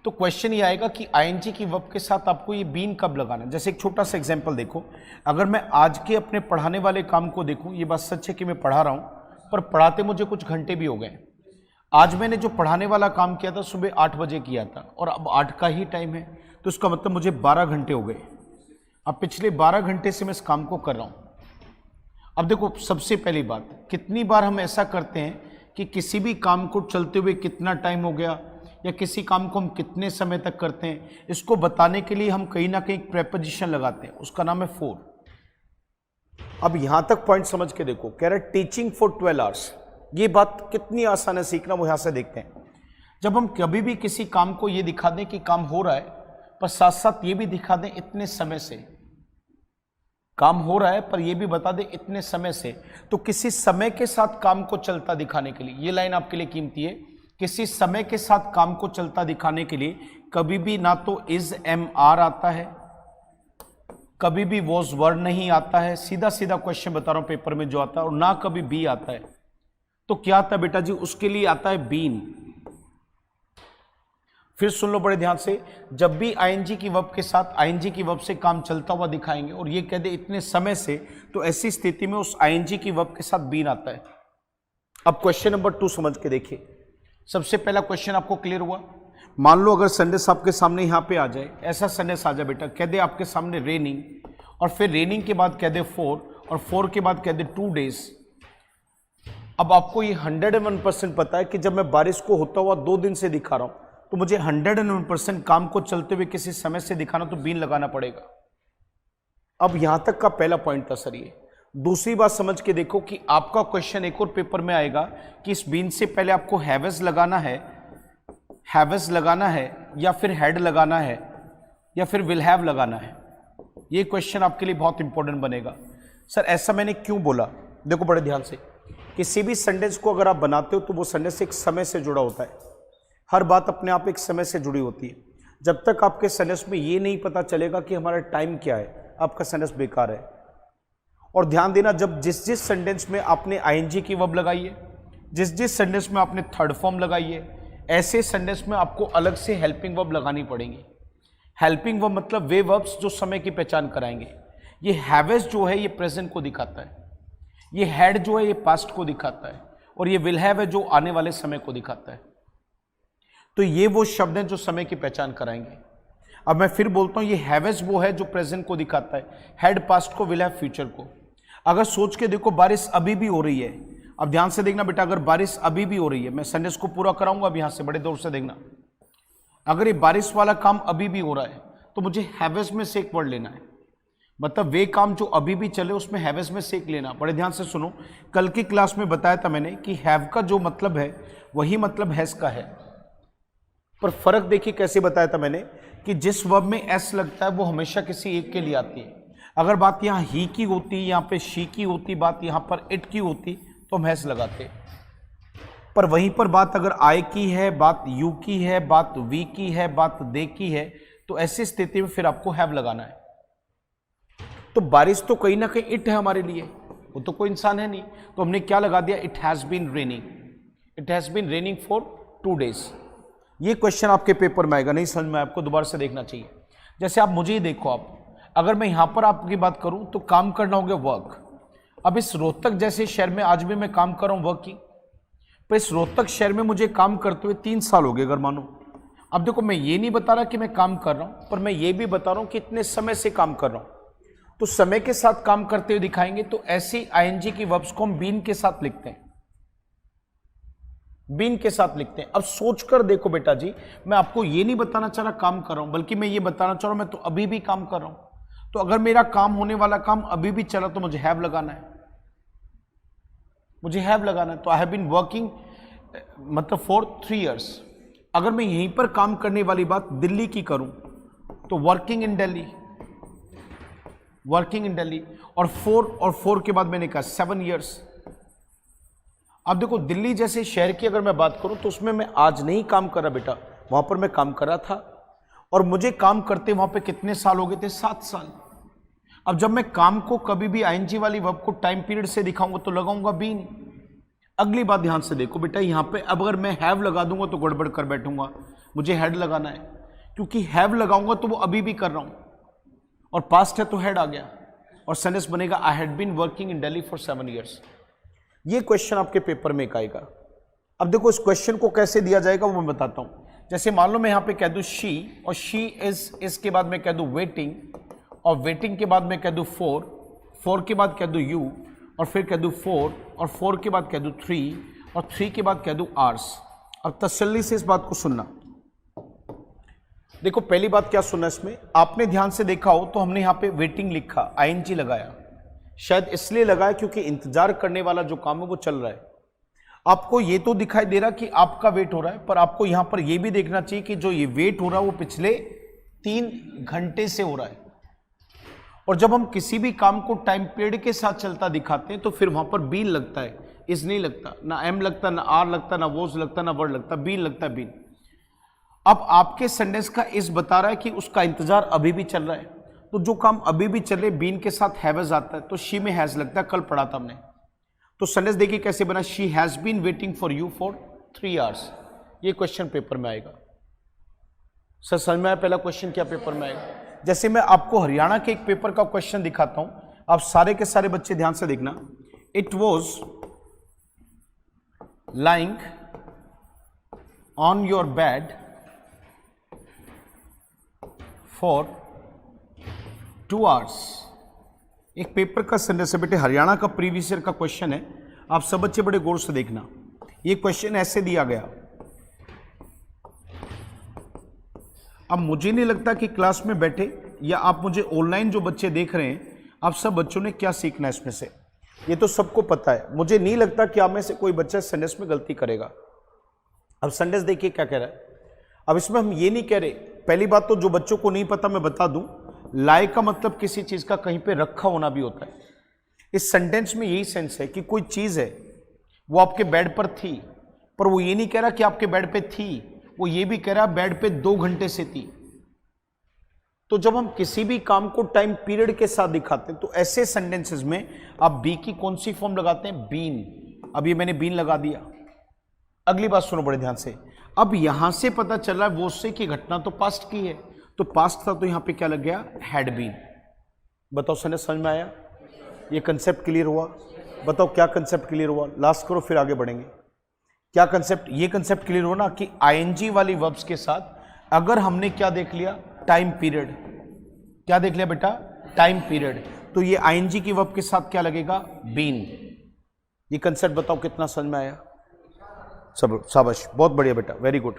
तो क्वेश्चन ये आएगा कि आईएनजी की वर्ब के साथ आपको ये बीन कब लगाना है। जैसे एक छोटा सा एग्जांपल देखो, अगर मैं आज के अपने पढ़ाने वाले काम को देखूं, ये बात सच है कि मैं पढ़ा रहा हूं पर पढ़ाते मुझे कुछ घंटे भी हो गए। आज मैंने जो पढ़ाने वाला काम किया था सुबह 8 बजे किया था और अब 8 का ही टाइम है, तो इसका मतलब मुझे 12 घंटे हो गए। अब पिछले 12 घंटे से मैं इस काम को कर रहा हूं। अब देखो, सबसे पहली बात, कितनी बार हम ऐसा करते हैं कि किसी भी काम को चलते हुए कितना टाइम हो गया या किसी काम को हम कितने समय तक करते हैं, इसको बताने के लिए हम कहीं ना कहीं प्रेपोजिशन लगाते हैं, उसका नाम है फॉर। अब यहां तक पॉइंट समझ के देखो, कह रहा है टीचिंग फॉर 12 आवर्स। ये बात कितनी आसान है सीखना, वो यहां से देखते हैं। जब हम कभी भी किसी काम को ये दिखा दें कि काम हो रहा है, पर साथ साथ ये भी दिखा दें इतने समय से काम हो रहा है, पर ये भी बता दें इतने समय से, तो किसी समय के साथ काम को चलता दिखाने के लिए ये लाइन आपके लिए कीमती है। किसी समय के साथ काम को चलता दिखाने के लिए कभी भी ना तो इज एम आर आता है, कभी भी वॉज वर्ड नहीं आता है, सीधा सीधा क्वेश्चन बता रहा हूं पेपर में जो आता है, और ना कभी बी आता है। तो क्या आता है बेटा जी, उसके लिए आता है बीन। फिर सुन लो बड़े ध्यान से, जब भी आईएनजी की वर्ब के साथ आईएनजी की वर्ब से काम चलता हुआ दिखाएंगे और ये कह दे इतने समय से, तो ऐसी स्थिति में उस आईएनजी की वर्ब के साथ बीन आता है। अब क्वेश्चन नंबर 2 समझ के देखिए। सबसे पहला क्वेश्चन आपको क्लियर हुआ। मान लो अगर सेंटेंस आपके सामने यहां पे आ जाए, ऐसा सेंटेंस आ जाए बेटा, कह दे आपके सामने रेनिंग, और फिर रेनिंग के बाद कह दे 4, और 4 के बाद कह दे 2 डेज। अब आपको ये 101% पता है कि जब मैं बारिश को होता हुआ 2 दिन से दिखा रहा हूं, तो मुझे 101% काम को चलते हुए किसी समय से दिखाना, तो बीन लगाना पड़ेगा। अब यहां तक का पहला पॉइंट था सर ये। दूसरी बात समझ के देखो कि आपका क्वेश्चन एक और पेपर में आएगा कि इस बीन से पहले आपको हैवेज लगाना है, हैवेज लगाना है, या फिर हेड लगाना है, या फिर विल हैव लगाना है। ये क्वेश्चन आपके लिए बहुत इंपॉर्टेंट बनेगा। सर ऐसा मैंने क्यों बोला, देखो बड़े ध्यान से, किसी भी सेंटेंस को अगर आप बनाते हो तो वो सेंटेंस एक समय से जुड़ा होता है। हर बात अपने आप एक समय से जुड़ी होती है। जब तक आपके सेंटेंस में ये नहीं पता चलेगा कि हमारा टाइम क्या है, आपका सेंटेंस बेकार है। और ध्यान देना, जब जिस जिस सेंटेंस में आपने आईएनजी की वर्ब लगाई है, जिस जिस सेंटेंस में आपने थर्ड फॉर्म लगाई है, ऐसे सेंटेंस में आपको अलग से हेल्पिंग वर्ब लगानी पड़ेंगी। हेल्पिंग वर्ब मतलब वे वर्ब्स जो समय की पहचान कराएंगे। ये हैवेज जो है ये प्रेजेंट को दिखाता है, ये हैड जो है ये पास्ट को दिखाता है, और ये विल हैव है जो आने वाले समय को दिखाता है। तो ये वो शब्द हैं जो समय की पहचान कराएंगे। अब मैं फिर बोलता हूं, ये हैवेज वो है जो प्रेजेंट को दिखाता है, हेड पास्ट को, विल हैव फ्यूचर को। अगर सोच के देखो, बारिश अभी भी हो रही है। अब ध्यान से देखना बेटा, अगर बारिश अभी भी हो रही है, मैं सेंटेंस को पूरा कराऊंगा अब यहां से, बड़े दौर से देखना। अगर ये बारिश वाला काम अभी भी हो रहा है, तो मुझे हैवेज में से एक वर्ड लेना है, मतलब वे काम जो अभी भी चले उसमें हैवेज में से एक लेना। बड़े ध्यान से सुनो, कल की क्लास में बताया था मैंने कि हैव का जो मतलब है वही मतलब हैज का है, पर फर्क देखिए कैसे बताया था मैंने कि जिस वर्ब में एस लगता है वो हमेशा किसी एक के लिए आती है। अगर बात यहाँ ही की होती, यहाँ पे शी की होती, बात यहाँ पर इट की होती, तो हम हैज लगाते। पर वहीं पर बात अगर आई की है, बात यू की है, बात वी की है, बात दे की है, तो ऐसी स्थिति में फिर आपको हैव लगाना है। तो बारिश तो कहीं ना कहीं इट है हमारे लिए, वो तो कोई इंसान है नहीं, तो हमने क्या लगा दिया, it has been raining, it has been raining for 2 days. ये क्वेश्चन आपके पेपर में आएगा, नहीं समझ में आपको दोबारा से देखना चाहिए। जैसे आप मुझे ही देखो, आप अगर मैं यहां पर आपकी बात करूं तो काम करना हो गया वर्क। अब इस रोहतक जैसे शहर में आज भी मैं काम कर रहा हूं वर्क की, पर इस रोहतक शहर में मुझे काम करते हुए 3 साल हो गए अगर मानो। अब देखो, मैं ये नहीं बता रहा कि मैं काम कर रहा हूं, पर मैं ये भी बता रहा हूं कि इतने समय से काम कर रहा हूं। तो समय के साथ काम करते हुए दिखाएंगे, तो ऐसी आईएनजी की वर्ब्स को हम बीन के साथ लिखते हैं, बीन के साथ लिखते हैं। अब सोचकर देखो बेटा जी, मैं आपको ये नहीं बताना चाह रहा काम कर रहा हूं, बल्कि मैं ये बताना चाह रहा हूं मैं तो अभी भी काम कर रहा हूं। तो अगर मेरा काम होने वाला काम अभी भी चला तो मुझे हैव लगाना है, मुझे हैव लगाना है। तो आई हैव बीन वर्किंग मतलब फॉर 3 इयर्स। अगर मैं यहीं पर काम करने वाली बात दिल्ली की करूं तो working in Delhi, working in Delhi, और 4 के बाद मैंने कहा 7 इयर्स। अब देखो, दिल्ली जैसे शहर की अगर मैं बात करूं तो उसमें मैं आज नहीं काम कर रहा बेटा, वहां पर मैं काम कर रहा था, और मुझे काम करते वहां पे कितने साल हो गए थे, 7 साल। अब जब मैं काम को कभी भी आईएनजी वाली वर्ब को टाइम पीरियड से दिखाऊंगा तो लगाऊंगा बीन। अगली बात ध्यान से देखो बेटा, यहां पे अब अगर मैं हैव लगा दूंगा तो गड़बड़ कर बैठूंगा, मुझे हैड लगाना है, क्योंकि हैव लगाऊंगा तो वो अभी भी कर रहा हूं, और पास्ट है तो हैड आ गया, और सेंटेंस बनेगा I had been working in Delhi for 7 years। ये क्वेश्चन आपके पेपर में एक आएगा। अब देखो इस क्वेश्चन को कैसे दिया जाएगा वो मैं बताता हूं। जैसे मान लो मैं यहां पे कह दूं शी, और शी इज, इसके बाद मैं कह दूं वेटिंग, और वेटिंग के बाद मैं कह दूं फोर के बाद कह दूं यू, और फिर कह दूं 4, और 4 के बाद कह दूं 3, और 3 के बाद कह दूं आवर्स। अब तसल्ली से इस बात को सुनना। देखो पहली बात क्या सुनना इसमें, आपने ध्यान से देखा हो तो हमने यहां पे वेटिंग लिखा, आईएनजी लगाया, शायद इसलिए लगाया क्योंकि इंतजार करने वाला जो काम है वो चल रहा है। आपको ये तो दिखाई दे रहा कि आपका वेट हो रहा है, पर आपको यहां पर ये भी देखना चाहिए कि जो ये वेट हो रहा है वो पिछले 3 घंटे से हो रहा है। और जब हम किसी भी काम को टाइम पीरियड के साथ चलता दिखाते हैं तो फिर वहां पर बीन लगता है, इज नहीं लगता, ना एम लगता, ना आर लगता, ना वोज लगता, ना वर्ड लगता, बीन लगता है, बीन। अब आपके सेंटेंस का इस बता रहा है कि उसका इंतजार अभी भी चल रहा है, तो जो काम अभी भी चल रहे बीन के साथ हैवज आता है, तो शी में हैज लगता है, कल पढ़ा था हमने। तो सेंटेंस देखिए कैसे बना, she has been waiting for you for 3 hours। ये क्वेश्चन पेपर में आएगा। सर समझ में आया पहला क्वेश्चन क्या पेपर में आएगा? जैसे मैं आपको हरियाणा के एक पेपर का क्वेश्चन दिखाता हूं, आप सारे के सारे बच्चे ध्यान से देखना। It was lying on your bed for 2 hours। एक पेपर का सेंटेंस है बेटे, हरियाणा का प्रीवियस ईयर का क्वेश्चन है, आप सब बच्चे बड़े गौर से देखना। ये क्वेश्चन ऐसे दिया गया। अब मुझे नहीं लगता कि क्लास में बैठे या आप मुझे ऑनलाइन जो बच्चे देख रहे हैं, आप सब बच्चों ने क्या सीखना है इसमें से, ये तो सबको पता है। मुझे नहीं लगता कि आप में से कोई बच्चा सेंटेंस में गलती करेगा। अब सेंटेंस देखिए क्या कह रहा है। अब इसमें हम ये नहीं कह रहे, पहली बात तो जो बच्चों को नहीं पता मैं बता दूं, लाई का मतलब किसी चीज का कहीं पे रखा होना भी होता है। इस सेंटेंस में यही सेंस है कि कोई चीज है वो आपके बेड पर थी, पर वो ये नहीं कह रहा कि आपके बेड पे थी, वो ये भी कह रहा बेड पे 2 घंटे से थी। तो जब हम किसी भी काम को टाइम पीरियड के साथ दिखाते हैं तो ऐसे सेंटेंसेस में आप बी की कौन सी फॉर्म लगाते हैं, बीन। अब ये मैंने बीन लगा दिया। अगली बात सुनो बड़े ध्यान से। अब यहां से पता चल रहा है वो से की घटना तो पास्ट की है, तो पास्ट था तो यहां पे क्या लग गया, हैड बीन। बताओ सने समझ में आया? ये कंसेप्ट क्लियर हुआ? बताओ क्या कंसेप्ट क्लियर हुआ? लास्ट करो फिर आगे बढ़ेंगे। क्या कंसेप्ट? ये कंसेप्ट क्लियर हो ना कि आईएनजी वाली वर्ब्स के साथ अगर हमने क्या देख लिया, टाइम पीरियड। क्या देख लिया बेटा? Time period. तो ये आईएनजी की वर्ब के साथ क्या लगेगा, बीन। ये कंसेप्ट बताओ कितना समझ में आया? सब शाबाश, बहुत बढ़िया बेटा, वेरी गुड।